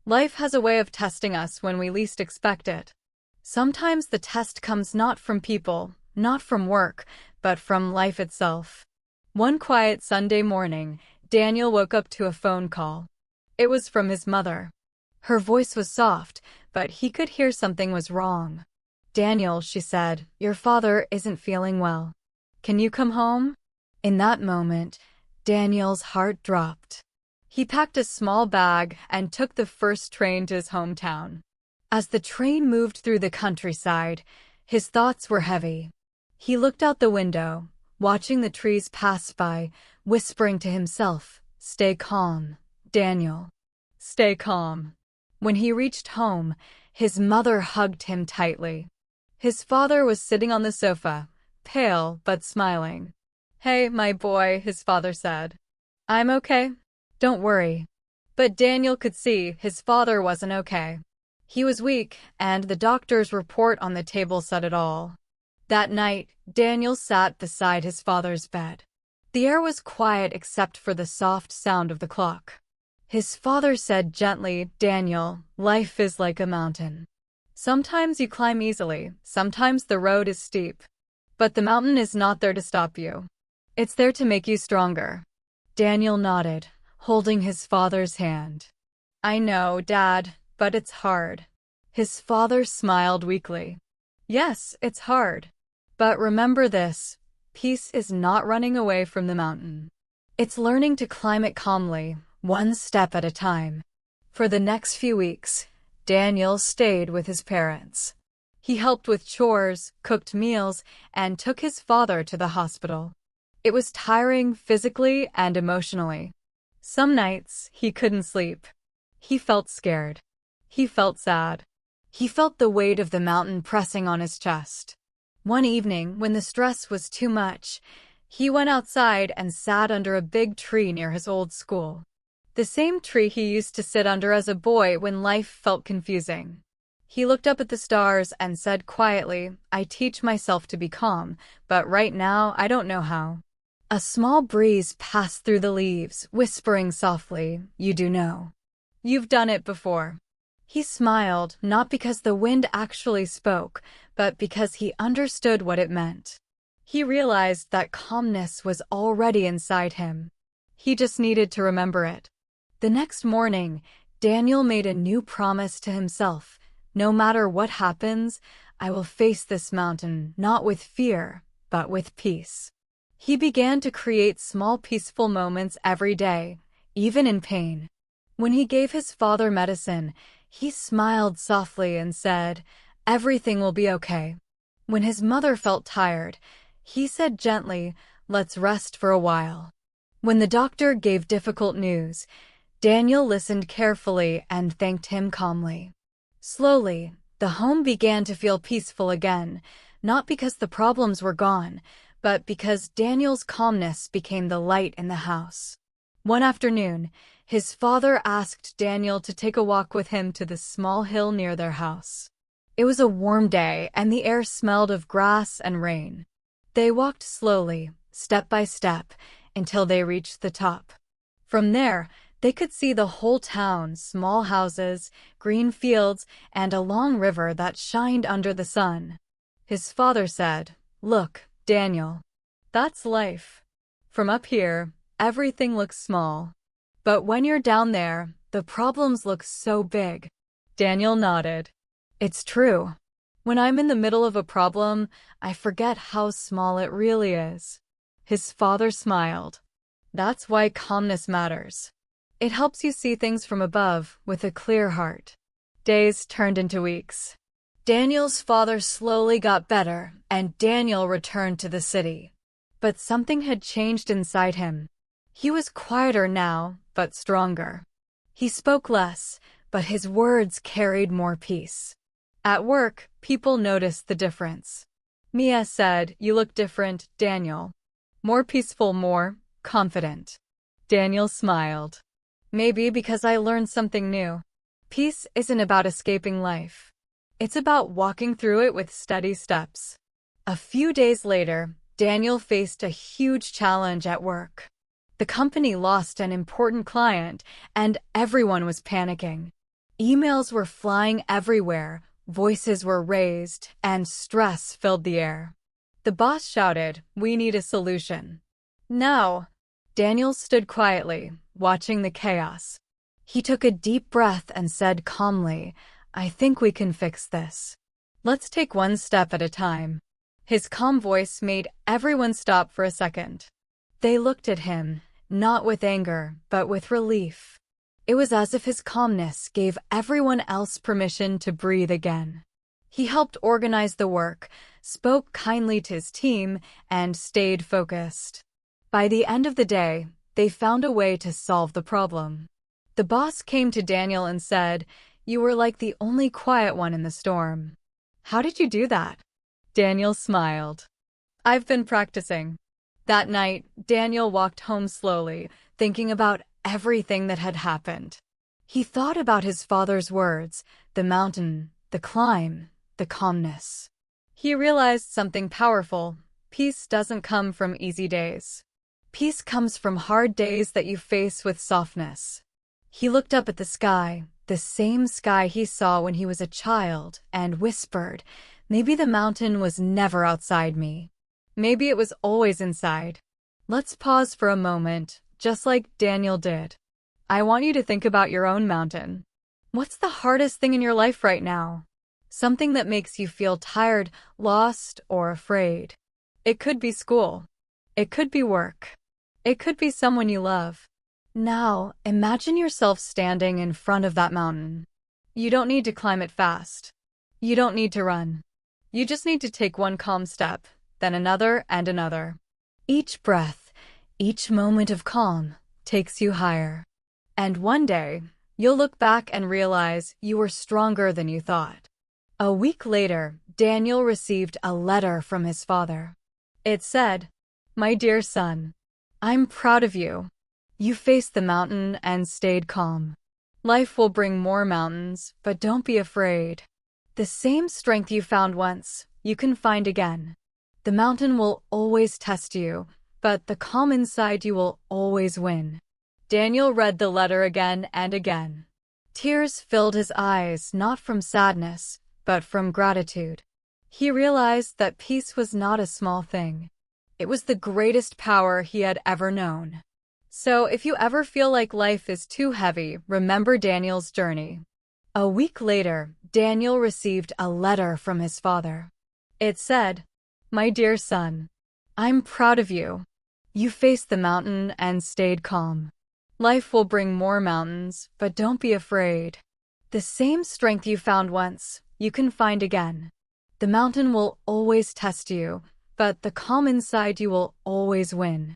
Life has a way of testing us when we least expect it. Sometimes the test comes not from people, not from work, but from life itself. One quiet Sunday morning, Daniel woke up to a phone call. It was from his mother. Her voice was soft, but he could hear something was wrong. Daniel, she said, your father isn't feeling well. Can you come home? In that moment, Daniel's heart dropped. He packed a small bag and took the first train to his hometown. As the train moved through the countryside, his thoughts were heavy. He looked out the window, watching the trees pass by, whispering to himself, stay calm, Daniel. Stay calm. When he reached home, his mother hugged him tightly. His father was sitting on the sofa, pale but smiling. Hey, my boy, his father said. I'm okay. Don't worry. But Daniel could see his father wasn't okay. He was weak, and the doctor's report on the table said it all. That night, Daniel sat beside his father's bed. The air was quiet except for the soft sound of the clock. His father said gently, Daniel, life is like a mountain. Sometimes you climb easily, sometimes the road is steep. But the mountain is not there to stop you. It's there to make you stronger. Daniel nodded, holding his father's hand. I know, Dad, but it's hard. His father smiled weakly. Yes, it's hard. But remember this, peace is not running away from the mountain. It's learning to climb it calmly, one step at a time. For the next few weeks, Daniel stayed with his parents. He helped with chores, cooked meals, and took his father to the hospital. It was tiring physically and emotionally. Some nights, he couldn't sleep. He felt scared. He felt sad. He felt the weight of the mountain pressing on his chest. One evening, when the stress was too much, he went outside and sat under a big tree near his old school. The same tree he used to sit under as a boy when life felt confusing. He looked up at the stars and said quietly, I teach myself to be calm, but right now I don't know how. A small breeze passed through the leaves, whispering softly, you do know. You've done it before. He smiled, not because the wind actually spoke, but because he understood what it meant. He realized that calmness was already inside him. He just needed to remember it. The next morning, Daniel made a new promise to himself. No matter what happens, I will face this mountain, not with fear, but with peace. He began to create small peaceful moments every day, even in pain. When he gave his father medicine, he smiled softly and said, everything will be okay. When his mother felt tired, he said gently, let's rest for a while. When the doctor gave difficult news, Daniel listened carefully and thanked him calmly. Slowly, the home began to feel peaceful again, not because the problems were gone, but because Daniel's calmness became the light in the house. One afternoon, his father asked Daniel to take a walk with him to the small hill near their house. It was a warm day, and the air smelled of grass and rain. They walked slowly, step by step, until they reached the top. From there, they could see the whole town, small houses, green fields, and a long river that shined under the sun. His father said, look, Daniel. That's life. From up here, everything looks small. But when you're down there, the problems look so big. Daniel nodded. It's true. When I'm in the middle of a problem, I forget how small it really is. His father smiled. That's why calmness matters. It helps you see things from above with a clear heart. Days turned into weeks. Daniel's father slowly got better, and Daniel returned to the city. But something had changed inside him. He was quieter now, but stronger. He spoke less, but his words carried more peace. At work, people noticed the difference. Mia said, "You look different, Daniel. More peaceful, more confident." Daniel smiled. Maybe because I learned something new. Peace isn't about escaping life. It's about walking through it with steady steps. A few days later, Daniel faced a huge challenge at work. The company lost an important client, and everyone was panicking. Emails were flying everywhere, voices were raised, and stress filled the air. The boss shouted, "We need a solution." Now, Daniel stood quietly, watching the chaos. He took a deep breath and said calmly, "I think we can fix this. Let's take one step at a time." His calm voice made everyone stop for a second. They looked at him, not with anger, but with relief. It was as if his calmness gave everyone else permission to breathe again. He helped organize the work, spoke kindly to his team, and stayed focused. By the end of the day, they found a way to solve the problem. The boss came to Daniel and said, "You were like the only quiet one in the storm. How did you do that?" Daniel smiled. "I've been practicing." That night, Daniel walked home slowly, thinking about everything that had happened. He thought about his father's words, the mountain, the climb, the calmness. He realized something powerful. Peace doesn't come from easy days. Peace comes from hard days that you face with softness. He looked up at the sky, the same sky he saw when he was a child, and whispered, "Maybe the mountain was never outside me. Maybe it was always inside." Let's pause for a moment, just like Daniel did. I want you to think about your own mountain. What's the hardest thing in your life right now? Something that makes you feel tired, lost, or afraid. It could be school. It could be work. It could be someone you love. Now, imagine yourself standing in front of that mountain. You don't need to climb it fast. You don't need to run. You just need to take one calm step, then another and another. Each breath, each moment of calm takes you higher. And one day, you'll look back and realize you were stronger than you thought. A week later, Daniel received a letter from his father. It said, "My dear son, I'm proud of you. You faced the mountain and stayed calm. Life will bring more mountains, but don't be afraid. The same strength you found once, you can find again. The mountain will always test you, but the calm inside you will always win." Daniel read the letter again and again. Tears filled his eyes, not from sadness, but from gratitude. He realized that peace was not a small thing. It was the greatest power he had ever known. So if you ever feel like life is too heavy, remember Daniel's journey. A week later, Daniel received a letter from his father. It said, "My dear son, I'm proud of you. You faced the mountain and stayed calm. Life will bring more mountains, but don't be afraid. The same strength you found once, you can find again. The mountain will always test you, but the calm inside you will always win."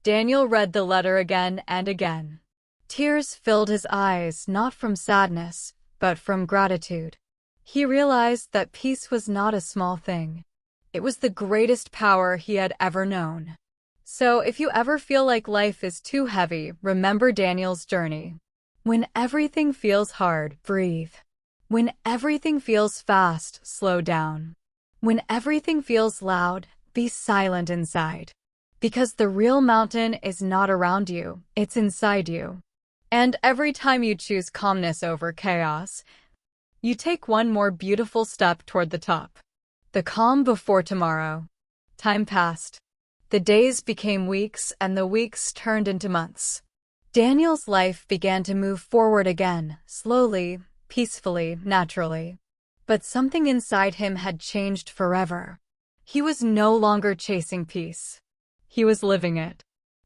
Daniel read the letter again and again. Tears filled his eyes, not from sadness, but from gratitude. He realized that peace was not a small thing. It was the greatest power he had ever known. So if you ever feel like life is too heavy, remember Daniel's journey. When everything feels hard, breathe. When everything feels fast, slow down. When everything feels loud, be silent inside. Because the real mountain is not around you, it's inside you. And every time you choose calmness over chaos, you take one more beautiful step toward the top. The calm before tomorrow. Time passed. The days became weeks, and the weeks turned into months. Daniel's life began to move forward again, slowly, peacefully, naturally. But something inside him had changed forever. He was no longer chasing peace. He was living it.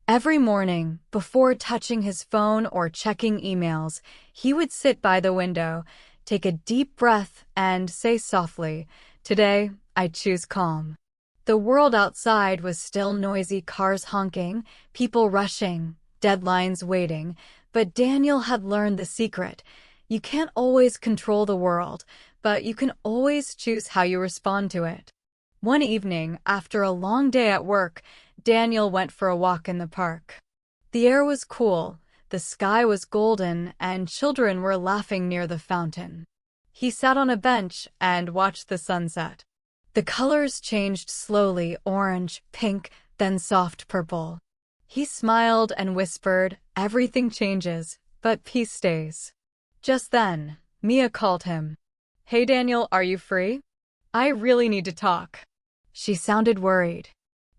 Every morning, before touching his phone or checking emails, he would sit by the window, take a deep breath, and say softly, "Today, I choose calm." The world outside was still noisy, cars honking, people rushing, deadlines waiting, but Daniel had learned the secret. You can't always control the world, but you can always choose how you respond to it. One evening, after a long day at work, Daniel went for a walk in the park. The air was cool, the sky was golden, and children were laughing near the fountain. He sat on a bench and watched the sunset. The colors changed slowly, orange, pink, then soft purple. He smiled and whispered, "Everything changes, but peace stays." Just then, Mia called him. "Hey Daniel, are you free? I really need to talk." She sounded worried.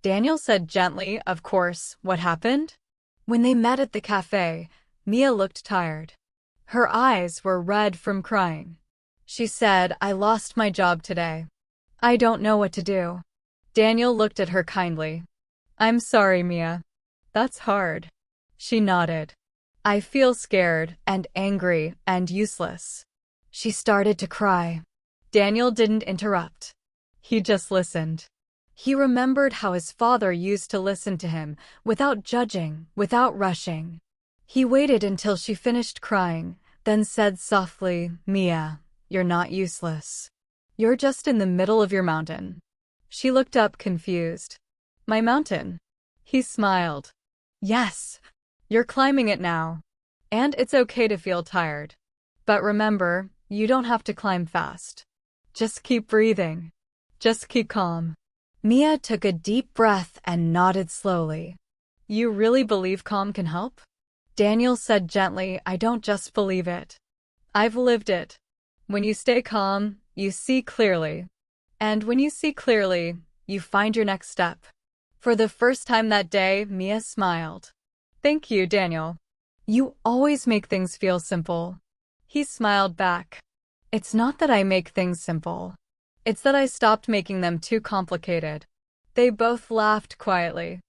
Daniel said gently, "Of course, what happened?" When they met at the cafe, Mia looked tired. Her eyes were red from crying. She said, "I lost my job today. I don't know what to do." Daniel looked at her kindly. "I'm sorry, Mia. That's hard." She nodded. "I feel scared and angry and useless." She started to cry. Daniel didn't interrupt. He just listened. He remembered how his father used to listen to him, without judging, without rushing. He waited until she finished crying, then said softly, "Mia, you're not useless. You're just in the middle of your mountain." She looked up confused. "My mountain?" He smiled. "Yes, you're climbing it now. And it's okay to feel tired. But remember, you don't have to climb fast. Just keep breathing. Just keep calm." Mia took a deep breath and nodded slowly. "You really believe calm can help?" Daniel said gently, "I don't just believe it. I've lived it. When you stay calm, you see clearly. And when you see clearly, you find your next step." For the first time that day, Mia smiled. "Thank you, Daniel. You always make things feel simple." He smiled back. "It's not that I make things simple. It's that I stopped making them too complicated." They both laughed quietly.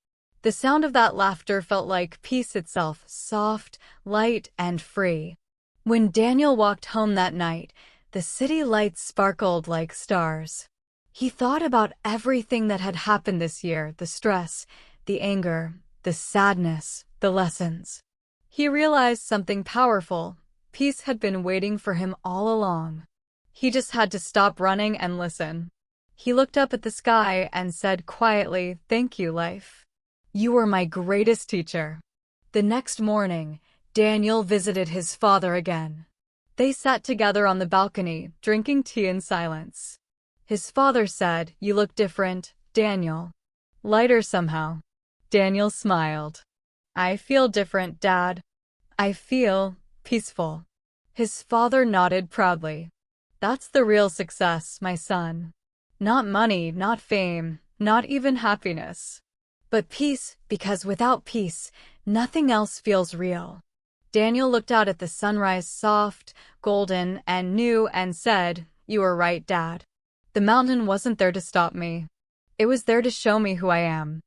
The sound of that laughter felt like peace itself, soft, light, and free. When Daniel walked home that night, the city lights sparkled like stars. He thought about everything that had happened this year, the stress, the anger, the sadness, the lessons. He realized something powerful. Peace had been waiting for him all along. He just had to stop running and listen. He looked up at the sky and said quietly, "Thank you, life. You were my greatest teacher." The next morning, Daniel visited his father again. They sat together on the balcony, drinking tea in silence. His father said, "You look different, Daniel. Lighter somehow." Daniel smiled. "I feel different, Dad. I feel peaceful." His father nodded proudly. "That's the real success, my son. Not money, not fame, not even happiness. But peace, because without peace, nothing else feels real." Daniel looked out at the sunrise, soft, golden, and new, and said, "You were right, Dad. The mountain wasn't there to stop me. It was there to show me who I am."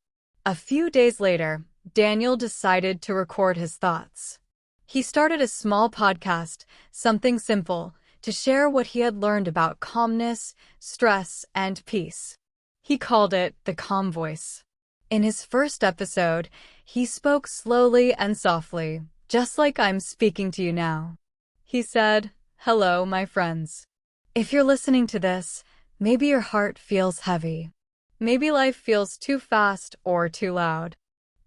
A few days later, Daniel decided to record his thoughts. He started a small podcast, something simple, to share what he had learned about calmness, stress, and peace. He called it The Calm Voice. In his first episode, he spoke slowly and softly, just like I'm speaking to you now. He said, "Hello, my friends. If you're listening to this, maybe your heart feels heavy. Maybe life feels too fast or too loud.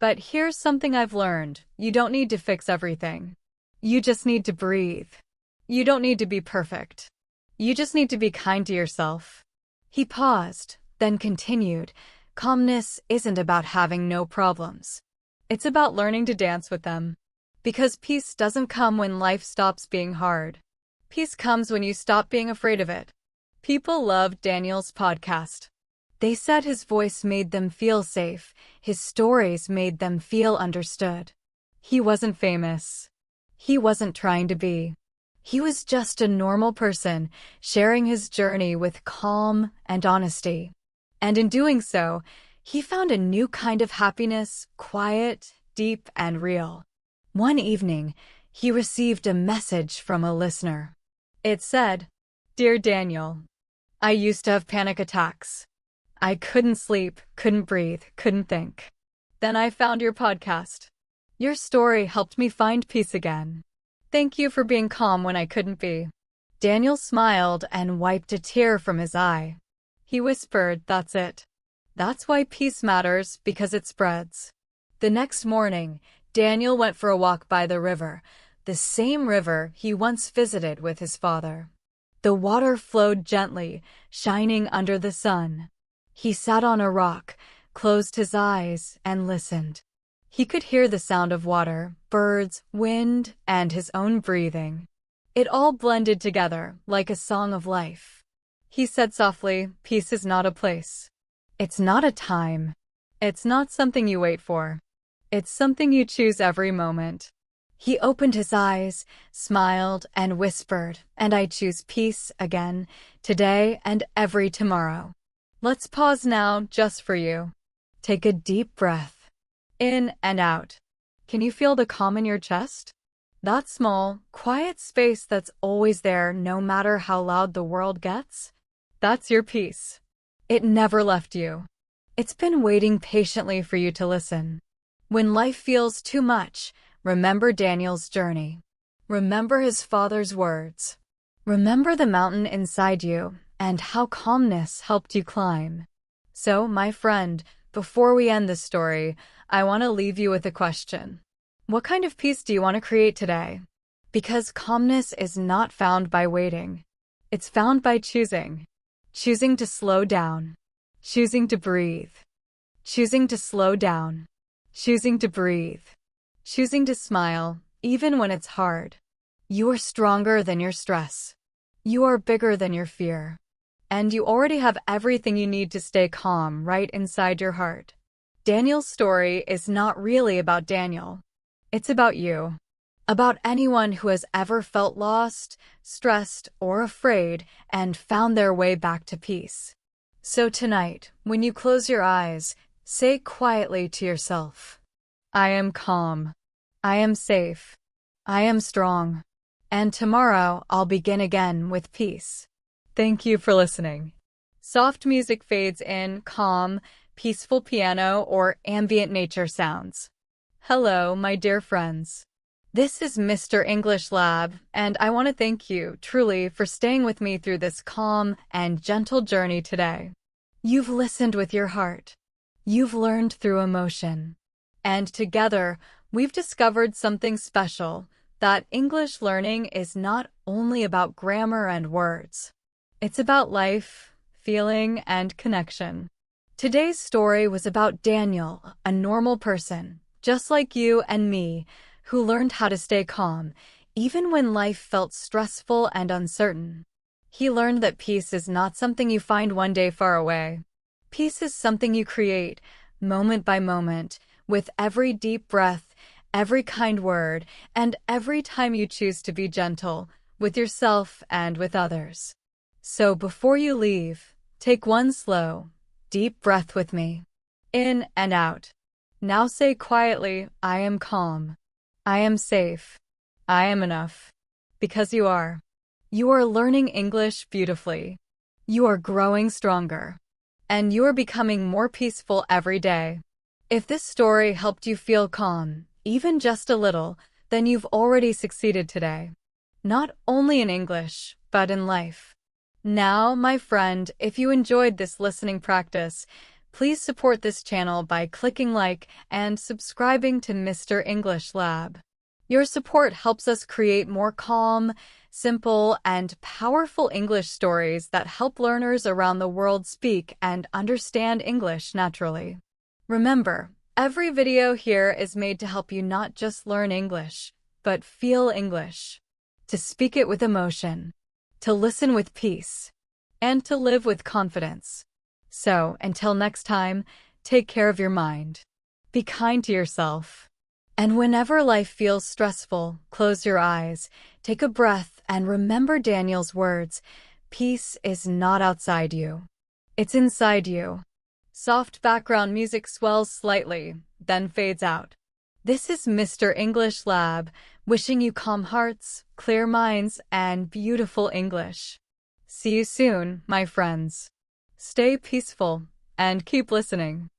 But here's something I've learned. You don't need to fix everything. You just need to breathe. You don't need to be perfect. You just need to be kind to yourself." He paused, then continued, "Calmness isn't about having no problems. It's about learning to dance with them. Because peace doesn't come when life stops being hard. Peace comes when you stop being afraid of it." People loved Daniel's podcast. They said his voice made them feel safe, his stories made them feel understood. He wasn't famous. He wasn't trying to be. He was just a normal person, sharing his journey with calm and honesty. And in doing so, he found a new kind of happiness, quiet, deep, and real. One evening, he received a message from a listener. It said, "Dear Daniel, I used to have panic attacks. I couldn't sleep, couldn't breathe, couldn't think. Then I found your podcast. Your story helped me find peace again. Thank you for being calm when I couldn't be." Daniel smiled and wiped a tear from his eye. He whispered, "That's it. That's why peace matters, because it spreads." The next morning, Daniel went for a walk by the river, the same river he once visited with his father. The water flowed gently, shining under the sun. He sat on a rock, closed his eyes, and listened. He could hear the sound of water, birds, wind, and his own breathing. It all blended together like a song of life. He said softly, "Peace is not a place. It's not a time. It's not something you wait for. It's something you choose every moment." He opened his eyes, smiled, and whispered, "And I choose peace again, today and every tomorrow." Let's pause now just for you. Take a deep breath, in and out. Can you feel the calm in your chest? That small, quiet space that's always there no matter how loud the world gets? That's your peace. It never left you. It's been waiting patiently for you to listen. When life feels too much, remember Daniel's journey. Remember his father's words. Remember the mountain inside you and how calmness helped you climb. So, my friend, before we end this story, I want to leave you with a question. What kind of peace do you want to create today? Because calmness is not found by waiting. It's found by choosing. Choosing to slow down. Choosing to breathe. Choosing to slow down. Choosing to breathe. Choosing to smile, even when it's hard. You are stronger than your stress. You are bigger than your fear. And you already have everything you need to stay calm right inside your heart. Daniel's story is not really about Daniel. It's about you. About anyone who has ever felt lost, stressed, or afraid and found their way back to peace. So tonight, when you close your eyes, say quietly to yourself, "I am calm. I am safe. I am strong. And tomorrow I'll begin again with peace." Thank you for listening. Soft music fades in, calm, peaceful piano, or ambient nature sounds. Hello, my dear friends. This is Mr. English Lab, and I want to thank you, truly, for staying with me through this calm and gentle journey today. You've listened with your heart. You've learned through emotion. And together, we've discovered something special, that English learning is not only about grammar and words. It's about life, feeling, and connection. Today's story was about Daniel, a normal person, just like you and me, who learned how to stay calm, even when life felt stressful and uncertain. He learned that peace is not something you find one day far away. Peace is something you create, moment by moment, with every deep breath, every kind word, and every time you choose to be gentle, with yourself and with others. So before you leave, take one slow, deep breath with me. In and out. Now say quietly, "I am calm. I am safe. I am enough." Because you are. You are learning English beautifully. You are growing stronger. And you are becoming more peaceful every day. If this story helped you feel calm, even just a little, then you've already succeeded today. Not only in English, but in life. Now, my friend, if you enjoyed this listening practice, please support this channel by clicking like and subscribing to Mr. English Lab. Your support helps us create more calm, simple, and powerful English stories that help learners around the world speak and understand English naturally. Remember, every video here is made to help you not just learn English, but feel English, to speak it with emotion, to listen with peace, and to live with confidence. So, until next time, take care of your mind. Be kind to yourself. And whenever life feels stressful, close your eyes, take a breath, and remember Daniel's words. Peace is not outside you. It's inside you. Soft background music swells slightly, then fades out. This is Mr. English Lab, wishing you calm hearts, clear minds, and beautiful English. See you soon, my friends. Stay peaceful and keep listening.